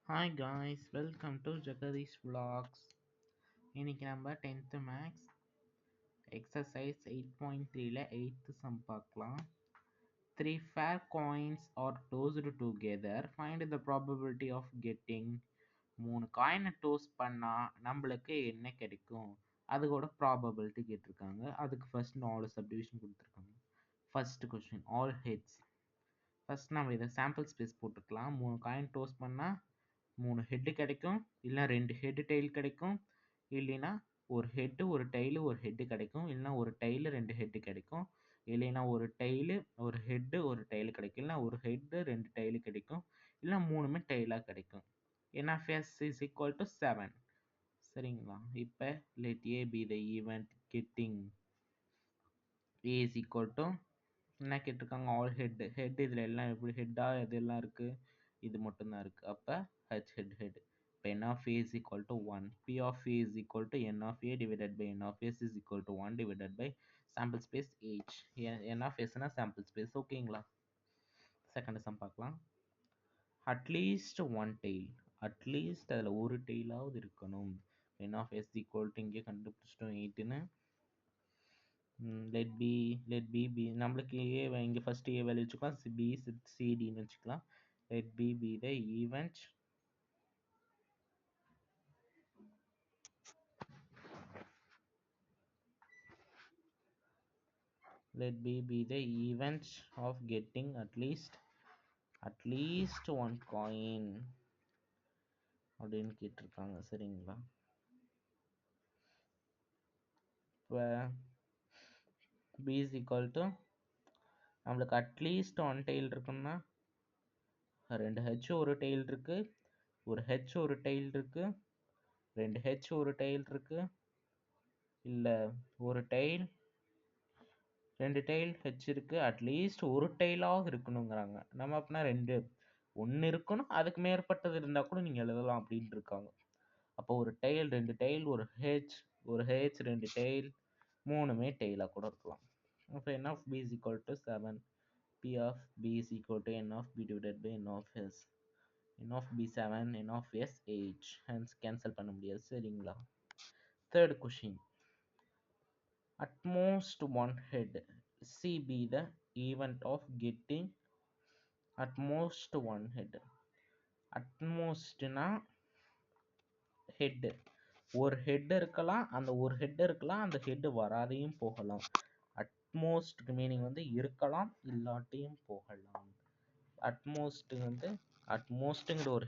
Hi guys, welcome to Jagadish Vlogs. இன்னைக்கு நம்ம 10th maths exercise 8.3ல 8th some பார்க்கலாம். 3 fair coins are tossed together. Find the probability of getting 3 காயினை dose பண்ணா நம்மளுக்கு என்ன கிடைக்கும், அதுக்கோட ப்ராபபிலிட்டி கேட்டிருக்காங்க. அதுக்கு ஃபர்ஸ்ட் 4 சப்டிவிஷன் கொடுத்துருக்காங்க. First question all heads. First நம்ம இதை சாம்பிள் ஸ்பேஸ் போட்டுக்கலாம். 3 காயின் டோஸ் பண்ணால் 3 ஹெட்டு கிடைக்கும், இல்லை 2 ஹெட்டு டெய்ல் கிடைக்கும், இல்லைன்னா ஒரு ஹெட்டு ஒரு டெய்லு ஒரு ஹெட்டு கிடைக்கும், இல்லைனா ஒரு டெய்லு 2 ஹெட்டு கிடைக்கும், இல்லைன்னா ஒரு டெய்லு ஒரு ஹெட்டு ஒரு டெய்லு கிடைக்கும், இல்லைனா ஒரு ஹெட்டு 2 டெய்லு கிடைக்கும், இல்லை 3மே டெய்லாக கிடைக்கும். n of s is equal to 7. சரிங்களா? இப்போ let a be the event getting a is equal to என்ன கேட்டிருக்காங்க, ஆல் ஹெட். ஹெட் இதில் எல்லாம் எப்படி ஹெட்டாக எதெல்லாம் இருக்குது, இது மட்டும்தான் இருக்குது. அப்போ h ஹெட் ஹெட். இப்போ n of a is equal to 1. p of a is equal to n of a divided by n of s is equal to 1 divided by sample space h. n of s னா sample space. ஓகேங்களா? Second sum பார்க்கலாம். At least one tail, at least அதில் ஒரு டெய்லாவது இருக்கணும். n of s equal to இங்கே கண்டுபிடிச்சிட்டோம் 8ன்னு. let b நம்மளுக்கு a இங்கே ஃபர்ஸ்ட் a வேல்யூ வச்சுக்கலாம், b cdன்னு வச்சுக்கலாம். let b be the event let b be the event of getting at least one coin அப்படின்னு கேட்டிருக்காங்க. சரிங்களா? இப்போ b is equal to நம்மளுக்கு அட்லீஸ்ட் ஒன் டெய்ல் இருக்குன்னா 2 ஹெச் ஒரு டெய்ல் இருக்கு, ஒரு ஹெச் ஒரு டெய்ல் இருக்கு, 2 ஹெச் ஒரு டெய்ல் இருக்கு, இல்லை ஒரு டெய்ல் 2 டெய்ல் ஹெச் இருக்கு, அட்லீஸ்ட் ஒரு டெய்லாக இருக்கணுங்கிறாங்க. நம்ம அப்படின்னா 2 ஒன்று இருக்கணும், அதுக்கு மேற்பட்டது இருந்தால் கூட நீங்கள் எழுதலாம் அப்படின்ட்டு இருக்காங்க. அப்போ ஒரு டெய்ல் 2 டெய்ல் ஒரு ஹெச் 2 டெய்ல் 3மே டெய்லாக கூட இருக்கலாம். அப்போ n of b is equal to 7. p of b is equal to n of b divided by n of s. n of b 7, n of s 8. Hence cancel பண்ண முடியாது. சரிங்களா? Third question. At most one head. C be the event of getting at most one head. At most னா head, ஒரு head இருக்கலாம், அந்த ஒரு head இருக்கலாம், அந்த ஹெட் வராதையும் போகலாம். அட்மோஸ்ட்க்கு மீனிங் வந்து இருக்கலாம், இல்லாட்டியும் போகலாம். அட்மோஸ்ட் வந்து அட்மோஸ்ட்ங்கிற ஒரு